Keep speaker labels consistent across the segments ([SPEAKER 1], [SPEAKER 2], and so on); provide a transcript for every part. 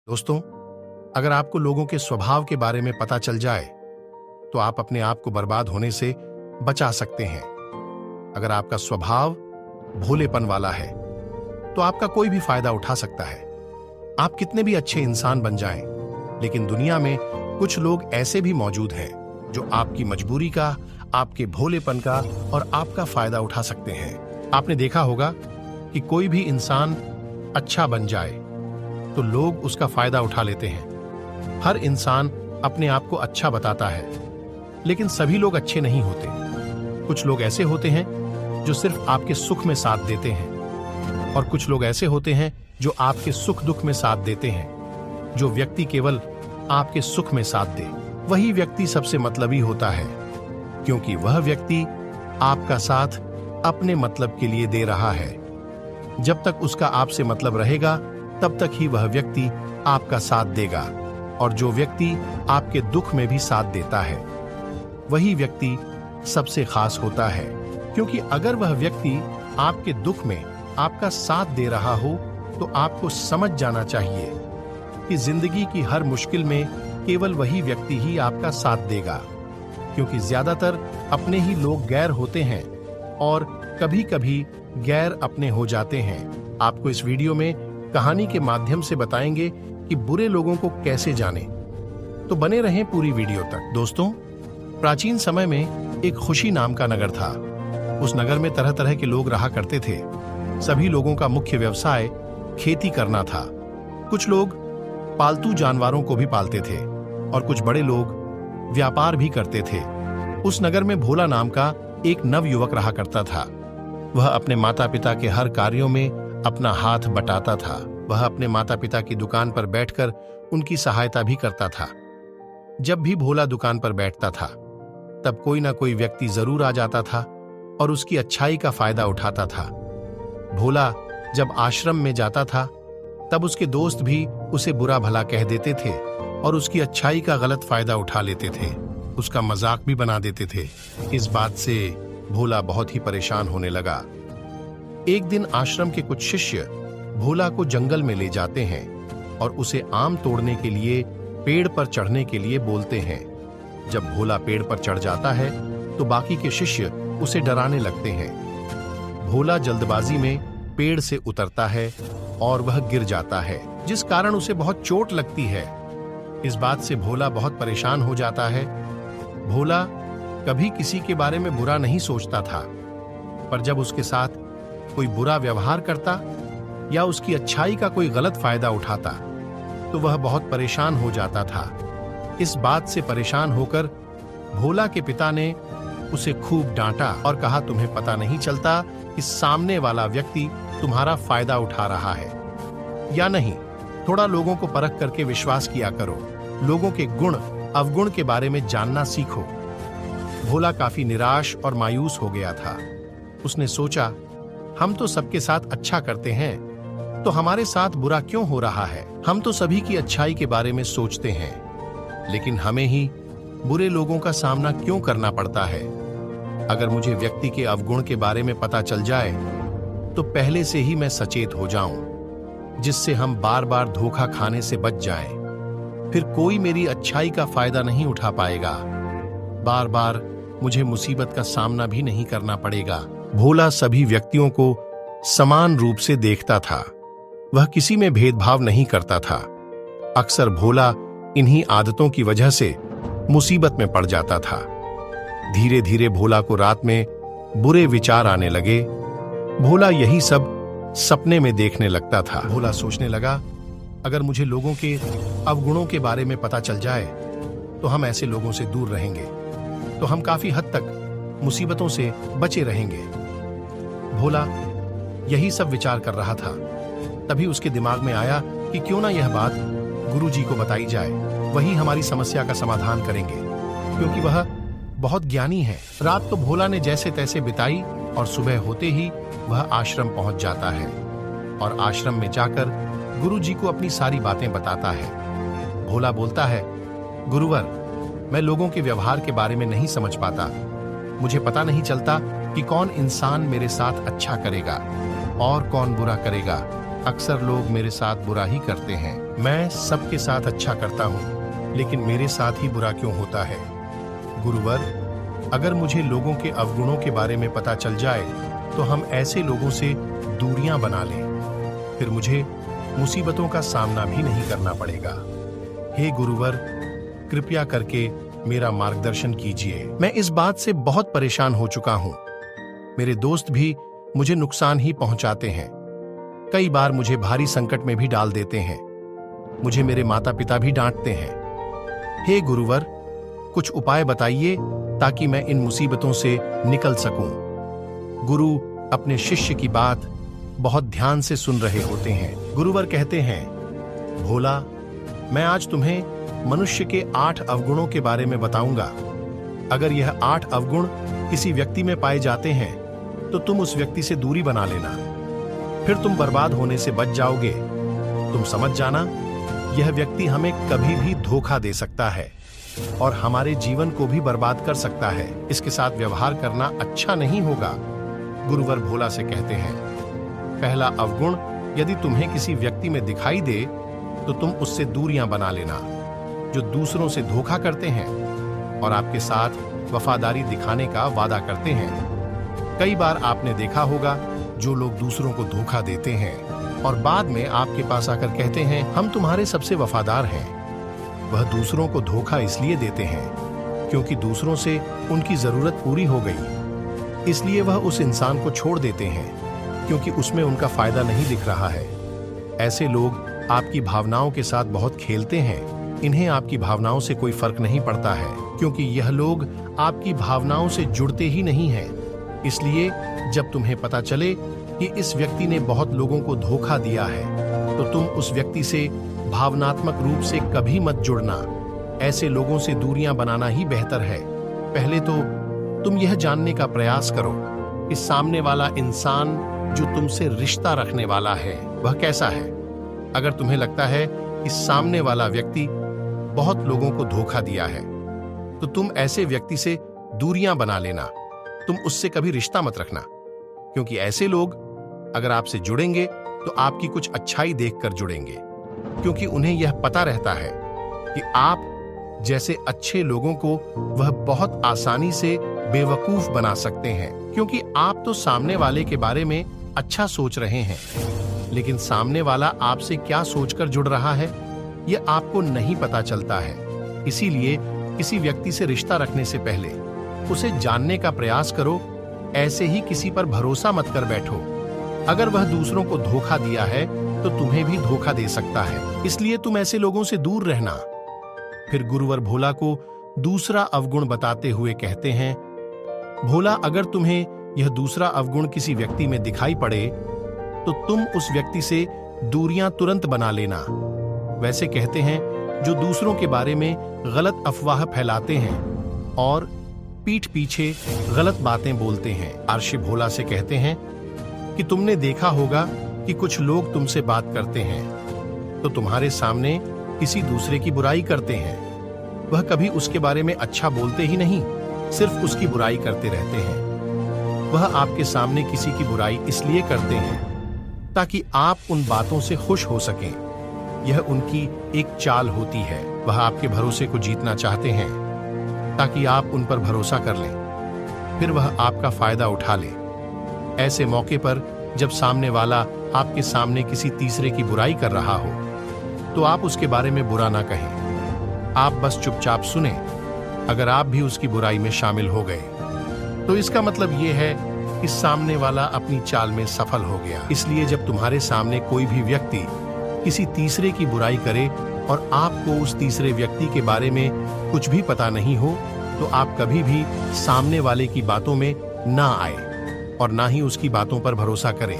[SPEAKER 1] दोस्तों, अगर आपको लोगों के स्वभाव के बारे में पता चल जाए तो आप अपने आप को बर्बाद होने से बचा सकते हैं। अगर आपका स्वभाव भोलेपन वाला है तो आपका कोई भी फायदा उठा सकता है। आप कितने भी अच्छे इंसान बन जाएं, लेकिन दुनिया में कुछ लोग ऐसे भी मौजूद हैं जो आपकी मजबूरी का, आपके भोलेपन का और आपका फायदा उठा सकते हैं। आपने देखा होगा कि कोई भी इंसान अच्छा बन जाए तो लोग उसका फायदा उठा लेते हैं। हर इंसान अपने आप को अच्छा बताता है, लेकिन सभी लोग अच्छे नहीं होते। कुछ लोग ऐसे होते हैं जो सिर्फ आपके सुख में साथ देते हैं, और कुछ लोग ऐसे होते हैं जो आपके सुख दुख में साथ देते हैं। जो व्यक्ति केवल आपके सुख में साथ दे, वही व्यक्ति सबसे मतलबी होता है, क्योंकि वह व्यक्ति आपका साथ अपने मतलब के लिए दे रहा है। जब तक उसका आपसे मतलब रहेगा, तब तक ही वह व्यक्ति आपका साथ देगा। और जो व्यक्ति आपके दुख में भी साथ देता है, वही व्यक्ति सबसे खास होता है। क्योंकि अगर वह व्यक्ति आपके दुख में आपका साथ दे रहा हो, तो आपको समझ जाना चाहिए कि जिंदगी की हर मुश्किल में केवल वही व्यक्ति ही आपका साथ देगा। क्योंकि ज्यादातर अपने ही लोग गैर होते हैं और कभी कभी गैर अपने हो जाते हैं। आपको इस वीडियो में कहानी के माध्यम से बताएंगे कि बुरे लोगों को कैसे जाने, तो बने रहें पूरी वीडियो तक। दोस्तों, प्राचीन समय में एक खुशी नाम का नगर था। उस नगर में तरह तरह के लोग रहा करते थे। सभी लोगों का मुख्य व्यवसाय खेती करना था। कुछ लोग पालतू जानवरों को भी पालते थे और कुछ बड़े लोग व्यापार भी करते थे। उस नगर में भोला नाम का एक नवयुवक रहा करता था। वह अपने माता पिता के हर कार्यों में अपना हाथ बटाता था। वह अपने माता पिता की दुकान पर बैठकर उनकी सहायता भी करता था। जब भी भोला दुकान पर बैठता था, तब कोई ना कोई व्यक्ति जरूर आ जाता था और उसकी अच्छाई का फायदा उठाता था। भोला जब आश्रम में जाता था, तब उसके दोस्त भी उसे बुरा भला कह देते थे और उसकी अच्छाई का गलत फायदा उठा लेते थे। उसका मजाक भी बना देते थे। इस बात से भोला बहुत ही परेशान होने लगा। एक दिन आश्रम के कुछ शिष्य भोला को जंगल में ले जाते हैं और उसे आम तोड़ने के लिए पेड़ पर चढ़ने के लिए बोलते हैं। जब भोला पेड़ पर चढ़ जाता है तो बाकी के शिष्य उसे डराने लगते हैं। भोला जल्दबाजी में पेड़ से उतरता है और वह गिर जाता है, जिस कारण उसे बहुत चोट लगती है। इस बात से भोला बहुत परेशान हो जाता है। भोला कभी किसी के बारे में बुरा नहीं सोचता था, पर जब उसके साथ कोई बुरा व्यवहार करता या उसकी अच्छाई का कोई गलत फायदा उठाता, तो वह बहुत परेशान हो जाता था। इस बात से परेशान होकर भोला के पिता ने उसे खूब डांटा और कहा, तुम्हें पता नहीं चलता कि सामने वाला व्यक्ति तुम्हारा फायदा उठा रहा है या नहीं? थोड़ा लोगों को परख करके विश्वास किया करो। लोगों के गुण अवगुण के बारे में जानना सीखो। भोला काफी निराश और मायूस हो गया था। उसने सोचा, हम तो सबके साथ अच्छा करते हैं, तो हमारे साथ बुरा क्यों हो रहा है? हम तो सभी की अच्छाई के बारे में सोचते हैं, लेकिन हमें ही बुरे लोगों का सामना क्यों करना पड़ता है? अगर मुझे व्यक्ति के अवगुण के बारे में पता चल जाए, तो पहले से ही मैं सचेत हो जाऊं, जिससे हम बार बार धोखा खाने से बच जाएं। फिर कोई मेरी अच्छाई का फायदा नहीं उठा पाएगा। बार बार मुझे मुसीबत का सामना भी नहीं करना पड़ेगा। भोला सभी व्यक्तियों को समान रूप से देखता था। वह किसी में भेदभाव नहीं करता था। अक्सर भोला इन्हीं आदतों की वजह से मुसीबत में पड़ जाता था। धीरे धीरे भोला को रात में बुरे विचार आने लगे। भोला यही सब सपने में देखने लगता था। भोला सोचने लगा, अगर मुझे लोगों के अवगुणों के बारे में पता चल जाए, तो हम ऐसे लोगों से दूर रहेंगे, तो हम काफी हद तक मुसीबतों से बचे रहेंगे। भोला यही सब विचार कर रहा था। तभी उसके दिमाग में आया कि क्यों ना यह बात गुरुजी को बताई जाए, वही हमारी समस्या का समाधान करेंगे, क्योंकि वह बहुत ज्ञानी है। रात तो भोला ने जैसे तैसे बिताई और सुबह होते ही वह आश्रम पहुंच जाता है और आश्रम में जाकर गुरुजी को अपनी सारी बातें बताता है। भोला बोलता है, गुरुवर, मैं लोगों के व्यवहार के बारे में नहीं समझ पाता। मुझे पता नहीं चलता कि कौन इंसान मेरे साथ अच्छा करेगा और कौन बुरा करेगा। अक्सर लोग मेरे साथ बुरा ही करते हैं। मैं सबके साथ अच्छा करता हूँ, लेकिन मेरे साथ ही बुरा क्यों होता है? गुरुवर, अगर मुझे लोगों के अवगुणों के बारे में पता चल जाए तो हम ऐसे लोगों से दूरियां बना लें, फिर मुझे मुसीबतों का सामना भी नहीं करना पड़ेगा। हे गुरुवर, कृपया करके मेरा मार्गदर्शन कीजिए। मैं इस बात से बहुत परेशान हो चुका हूं। मेरे दोस्त भी मुझे नुकसान ही पहुंचाते हैं, कई बार मुझे भारी संकट में भी डाल देते हैं। मुझे मेरे माता पिता भी डांटते हैं। हे गुरुवर, कुछ उपाय बताइए ताकि मैं इन मुसीबतों से निकल सकूं। गुरु अपने शिष्य की बात बहुत ध्यान से सुन रहे होते हैं। गुरुवर कहते हैं, भोला, मैं आज तुम्हें मनुष्य के 8 अवगुणों के बारे में बताऊंगा। अगर यह 8 अवगुण किसी व्यक्ति में पाए जाते हैं तो तुम उस व्यक्ति से दूरी बना लेना, फिर तुम बर्बाद होने से बच जाओगे। तुम समझ जाना, यह व्यक्ति हमें कभी भी धोखा दे सकता है और हमारे जीवन को भी बर्बाद कर सकता है। इसके साथ व्यवहार करना अच्छा नहीं होगा। गुरुवर भोला से कहते हैं, पहला अवगुण, यदि तुम्हें किसी व्यक्ति में दिखाई दे तो तुम उससे दूरियां बना लेना। जो दूसरों से धोखा करते हैं और आपके साथ वफादारी दिखाने का वादा करते हैं। कई बार आपने देखा होगा, जो लोग दूसरों को धोखा देते हैं और बाद में आपके पास आकर कहते हैं, हम तुम्हारे सबसे वफादार हैं। वह दूसरों को धोखा इसलिए देते हैं क्योंकि दूसरों से उनकी जरूरत पूरी हो गई, इसलिए वह उस इंसान को छोड़ देते हैं क्योंकि उसमें उनका फायदा नहीं दिख रहा है। ऐसे लोग आपकी भावनाओं के साथ बहुत खेलते हैं। इन्हें आपकी भावनाओं से कोई फर्क नहीं पड़ता है क्योंकि यह लोग आपकी भावनाओं से जुड़ते ही नहीं हैं। इसलिए जब तुम्हें पता चले कि इस व्यक्ति ने बहुत लोगों को धोखा दिया है तो तुम उस व्यक्ति से भावनात्मक रूप से कभी मत जुड़ना। ऐसे लोगों से दूरियां बनाना ही बेहतर है। पहले तो तुम यह जानने का प्रयास करो कि सामने वाला इंसान जो तुमसे रिश्ता रखने वाला है वह कैसा है। अगर तुम्हें लगता है कि सामने वाला व्यक्ति बहुत लोगों को धोखा दिया है तो तुम ऐसे व्यक्ति से दूरियां बना लेना। तुम उससे कभी रिश्ता मत रखना क्योंकि ऐसे लोग अगर आपसे जुड़ेंगे तो आपकी कुछ अच्छाई देखकर जुड़ेंगे, क्योंकि उन्हें यह पता रहता है कि आप जैसे अच्छे लोगों को वह बहुत आसानी से बेवकूफ बना सकते हैं, क्योंकि आप तो सामने वाले के बारे में अच्छा सोच रहे हैं, लेकिन सामने वाला आपसे क्या सोचकर जुड़ रहा है यह आपको नहीं पता चलता है। इसीलिए किसी व्यक्ति से रिश्ता रखने से पहले उसे जानने का प्रयास करो। ऐसे ही किसी पर भरोसा मत कर बैठो। अगर वह दूसरों को धोखा दिया है तो तुम्हें भी धोखा दे सकता है, इसलिए तुम ऐसे लोगों से दूर रहना। फिर गुरुवर भोला को दूसरा अवगुण बताते हुए कहते हैं, भोला, अगर तुम्हें यह दूसरा अवगुण किसी व्यक्ति में दिखाई पड़े तो तुम उस व्यक्ति से दूरियां तुरंत बना लेना। वैसे कहते हैं जो दूसरों के बारे में गलत अफवाह फैलाते हैं और पीठ पीछे गलत बातें बोलते हैं। आर्षि भोला से कहते हैं कि तुमने देखा होगा कि कुछ लोग तुमसे बात करते हैं तो तुम्हारे सामने किसी दूसरे की बुराई करते हैं। वह कभी उसके बारे में अच्छा बोलते ही नहीं, सिर्फ उसकी बुराई करते रहते हैं। वह आपके सामने किसी की बुराई इसलिए करते हैं ताकि आप उन बातों से खुश हो सकें। यह उनकी एक चाल होती है। वह आपके भरोसे को जीतना चाहते हैं ताकि आप उन पर भरोसा कर लें, फिर वह आपका फायदा उठा ले। ऐसे मौके पर जब सामने वाला आपके सामने किसी तीसरे की बुराई कर रहा हो तो आप उसके बारे में बुरा ना कहें, आप बस चुपचाप सुने। अगर आप भी उसकी बुराई में शामिल हो गए तो इसका मतलब यह है कि सामने वाला अपनी चाल में सफल हो गया। इसलिए जब तुम्हारे सामने कोई भी व्यक्ति किसी तीसरे की बुराई करे और आपको उस तीसरे व्यक्ति के बारे में कुछ भी पता नहीं हो तो आप कभी भी सामने वाले की बातों में ना आए और ना ही उसकी बातों पर भरोसा करें।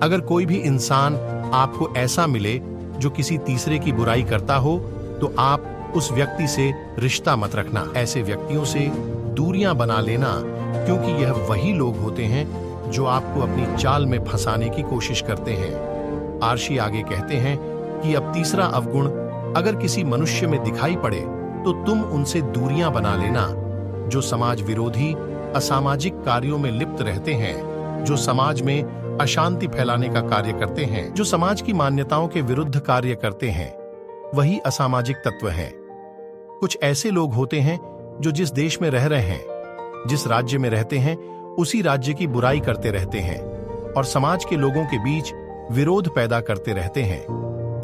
[SPEAKER 1] अगर कोई भी इंसान आपको ऐसा मिले जो किसी तीसरे की बुराई करता हो तो आप उस व्यक्ति से रिश्ता मत रखना। ऐसे व्यक्तियों से दूरियां बना लेना, क्योंकि यह वही लोग होते हैं जो आपको अपनी चाल में फंसाने की कोशिश करते हैं। आर्षि आगे कहते हैं कि अब तीसरा अवगुण अगर किसी मनुष्य में दिखाई पड़े तो तुम उनसे दूरियां बना लेना। जो समाज विरोधी असामाजिक कार्यों में लिप्त रहते हैं, जो समाज में अशांति फैलाने का कार्य करते हैं, जो समाज की मान्यताओं के विरुद्ध कार्य करते हैं, वही असामाजिक तत्व हैं। कुछ ऐसे लोग होते हैं जो जिस देश में रह रहे हैं, जिस राज्य में रहते हैं, उसी राज्य की बुराई करते रहते हैं और समाज के लोगों के बीच विरोध पैदा करते रहते हैं,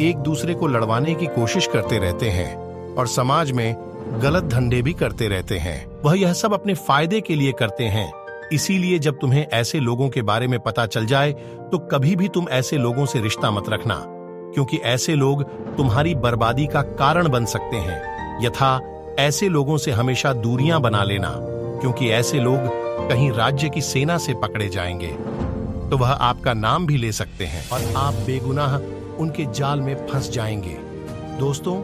[SPEAKER 1] एक दूसरे को लड़वाने की कोशिश करते रहते हैं और समाज में गलत धंधे भी करते रहते हैं। वह यह सब अपने फायदे के लिए करते हैं। इसीलिए जब तुम्हें ऐसे लोगों के बारे में पता चल जाए तो कभी भी तुम ऐसे लोगों से रिश्ता मत रखना, क्योंकि ऐसे लोग तुम्हारी बर्बादी का कारण बन सकते हैं। यथा ऐसे लोगों से हमेशा दूरियां बना लेना, क्योंकि ऐसे लोग कहीं राज्य की सेना से पकड़े जाएंगे तो वह आपका नाम भी ले सकते हैं और आप बेगुनाह उनके जाल में फंस जाएंगे। दोस्तों,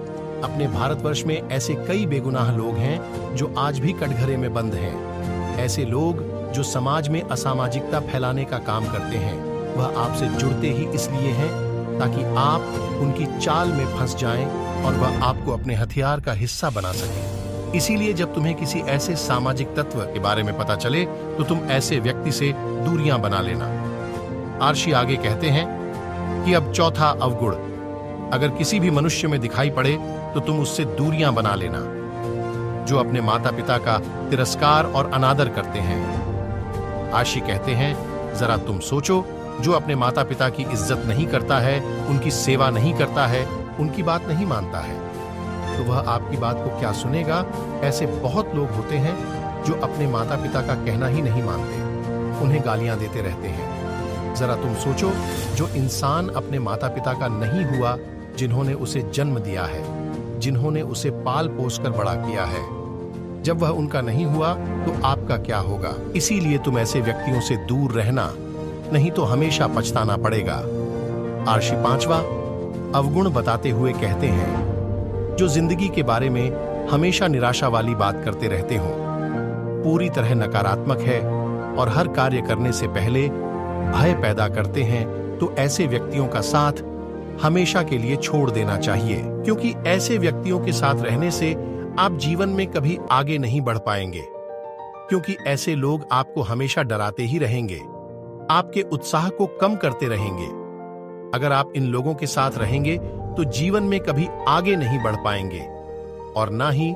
[SPEAKER 1] अपने भारतवर्ष में ऐसे कई बेगुनाह लोग हैं जो आज भी कटघरे में बंद हैं। ऐसे लोग जो समाज में असामाजिकता फैलाने का काम करते हैं, वह आपसे जुड़ते ही इसलिए हैं ताकि आप उनकी चाल में फंस जाएं और वह आपको अपने हथियार का हिस्सा बना सके। इसीलिए जब तुम्हें किसी ऐसे सामाजिक तत्व के बारे में पता चले तो तुम ऐसे व्यक्ति से दूरियां बना लेना। आर्षी आगे कहते हैं कि अब चौथा अवगुण, अगर किसी भी मनुष्य में दिखाई पड़े तो तुम उससे दूरियां बना लेना, जो अपने माता पिता का तिरस्कार और अनादर करते हैं। आर्षी कहते हैं, जरा तुम सोचो, जो अपने माता पिता की इज्जत नहीं करता है, उनकी सेवा नहीं करता है, उनकी बात नहीं मानता है, तो वह आपकी बात को क्या सुनेगा। ऐसे बहुत लोग होते हैं जो अपने माता पिता का कहना ही नहीं मानते, उन्हें गालियां देते रहते हैं। जरा तुम सोचो, जो इंसान अपने माता पिता का नहीं हुआ, जिन्होंने उसे जन्म दिया है, जिन्होंने उसे पाल पोस कर बड़ा किया है, जब वह उनका नहीं हुआ तो आपका क्या होगा। इसीलिए तुम ऐसे व्यक्तियों से दूर रहना, नहीं तो हमेशा पछताना पड़ेगा। आर्षी पांचवा अवगुण बताते हुए कहते हैं, जो जिंदगी के बारे में हमेशा निराशा वाली बात करते रहते हो, पूरी तरह नकारात्मक है और हर कार्य करने से पहले भय पैदा करते हैं, तो ऐसे व्यक्तियों का साथ हमेशा के लिए छोड़ देना चाहिए, क्योंकि ऐसे व्यक्तियों के साथ रहने से आप जीवन में कभी आगे नहीं बढ़ पाएंगे, क्योंकि ऐसे लोग आपको हमेशा डराते ही रहेंगे, आपके उत्साह को कम करते रहेंगे। अगर आप इन लोगों के साथ रहेंगे तो जीवन में कभी आगे नहीं बढ़ पाएंगे और ना ही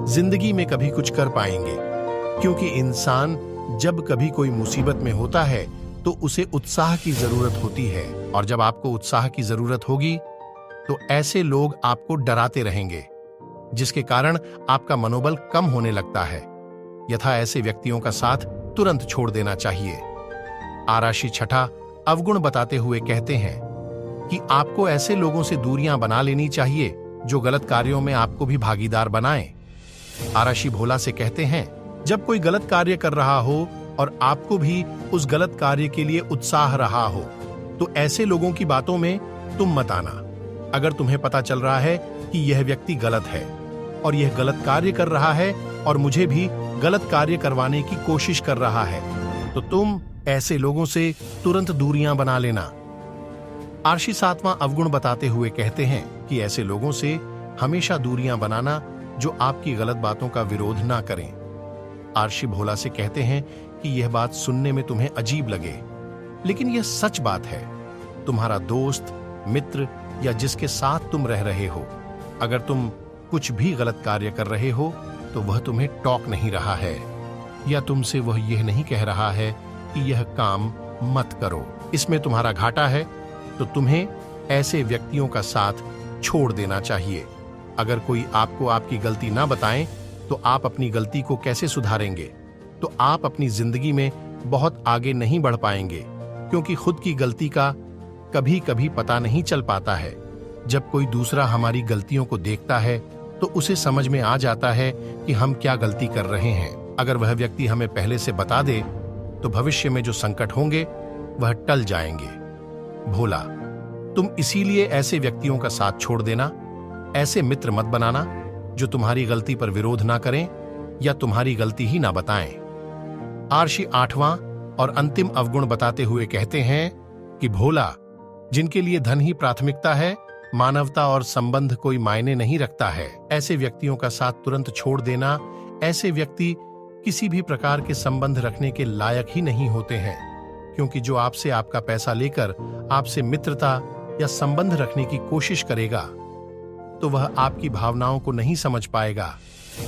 [SPEAKER 1] जिंदगी में कभी कुछ कर पाएंगे, क्योंकि इंसान जब कभी कोई मुसीबत में होता है तो उसे उत्साह की जरूरत होती है, और जब आपको उत्साह की जरूरत होगी तो ऐसे लोग आपको डराते रहेंगे, जिसके कारण आपका मनोबल कम होने लगता है। यथा ऐसे व्यक्तियों का साथ तुरंत छोड़ देना चाहिए। आराशी छठा अवगुण बताते हुए कहते हैं कि आपको ऐसे लोगों से दूरियां बना लेनी चाहिए जो गलत कार्यों में आपको भी भागीदार बनाएं। आराशी भोला से कहते हैं, जब कोई गलत कार्य कर रहा हो और आपको भी उस गलत कार्य के लिए उत्साह रहा हो, तो ऐसे लोगों की बातों में तुम मत आना। अगर तुम्हें पता चल रहा है कि यह व्यक्ति गलत है और यह गलत कार्य कर रहा है और मुझे भी गलत कार्य करवाने की कोशिश कर रहा है, तो तुम ऐसे लोगों से तुरंत दूरियां बना लेना। आर्षी सातवां अवगुण बताते हुए कहते हैं कि ऐसे लोगों से हमेशा दूरियां बनाना जो आपकी गलत बातों का विरोध ना करें। आर्षी भोला से कहते हैं कि यह बात सुनने में तुम्हें अजीब लगे, लेकिन यह सच बात है। तुम्हारा दोस्त, मित्र या जिसके साथ तुम रह रहे हो, अगर तुम कुछ भी गलत कार्य कर रहे हो तो वह तुम्हें टोक नहीं रहा है या तुमसे वह यह नहीं कह रहा है कि यह काम मत करो, इसमें तुम्हारा घाटा है, तो तुम्हें ऐसे व्यक्तियों का साथ छोड़ देना चाहिए। अगर कोई आपको आपकी गलती ना बताएं तो आप अपनी गलती को कैसे सुधारेंगे? तो आप अपनी जिंदगी में बहुत आगे नहीं बढ़ पाएंगे, क्योंकि खुद की गलती का कभी कभी पता नहीं चल पाता है। जब कोई दूसरा हमारी गलतियों को देखता है तो उसे समझ में आ जाता है कि हम क्या गलती कर रहे हैं। अगर वह व्यक्ति हमें पहले से बता दे तो भविष्य में जो संकट होंगे वह टल जाएंगे। भोला, तुम इसीलिए ऐसे व्यक्तियों का साथ छोड़ देना, ऐसे मित्र मत बनाना जो तुम्हारी गलती पर विरोध ना करें या तुम्हारी गलती ही ना बताएं। आर्षी आठवां और अंतिम अवगुण बताते हुए कहते हैं कि भोला, जिनके लिए धन ही प्राथमिकता है, मानवता और संबंध कोई मायने नहीं रखता है। ऐसे व्यक्तियों का साथ तुरंत छोड़ देना। ऐसे व्यक्ति किसी भी प्रकार के संबंध रखने के लायक ही नहीं होते हैं, क्योंकि जो आपसे आपका पैसा लेकर आपसे मित्रता या संबंध रखने की कोशिश करेगा तो वह आपकी भावनाओं को नहीं समझ पाएगा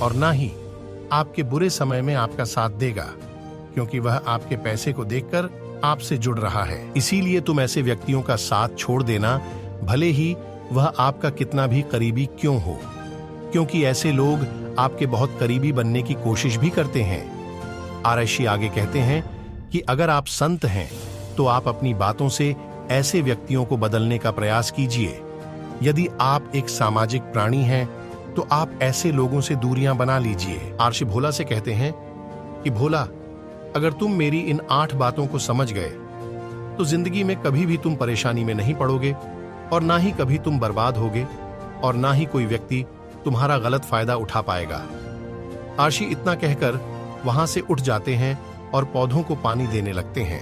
[SPEAKER 1] और ना ही आपके बुरे समय में आपका साथ देगा, क्योंकि वह आपके पैसे को देखकर आपसे जुड़ रहा है। इसीलिए तुम ऐसे व्यक्तियों का साथ छोड़ देना, भले ही वह आपका कितना भी करीबी क्यों हो, क्योंकि ऐसे लोग आपके बहुत करीबी बनने की कोशिश भी करते हैं। आरशी आगे कहते हैं कि अगर आप संत हैं तो आप अपनी बातों से ऐसे व्यक्तियों को बदलने का प्रयास कीजिए। यदि आप एक सामाजिक प्राणी हैं तो आप ऐसे लोगों से दूरियां बना लीजिए। आरशी भोला से कहते हैं कि भोला, अगर तुम मेरी इन 8 बातों को समझ गए तो जिंदगी में कभी भी तुम परेशानी में नहीं पड़ोगे और ना ही कभी तुम बर्बाद होगे और ना ही कोई व्यक्ति तुम्हारा गलत फायदा उठा पाएगा। आरशी इतना कहकर वहां से उठ जाते हैं और पौधों को पानी देने लगते हैं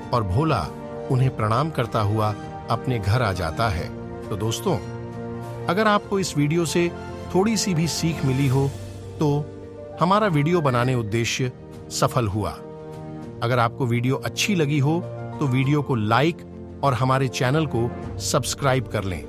[SPEAKER 1] और भोला उन्हें प्रणाम करता हुआ अपने घर आ जाता है। तो दोस्तों, अगर आपको इस वीडियो से थोड़ी सी भी सीख मिली हो तो हमारा वीडियो बनाने उद्देश्य सफल हुआ। अगर आपको वीडियो अच्छी लगी हो तो वीडियो को लाइक और हमारे चैनल को सब्सक्राइब कर लें।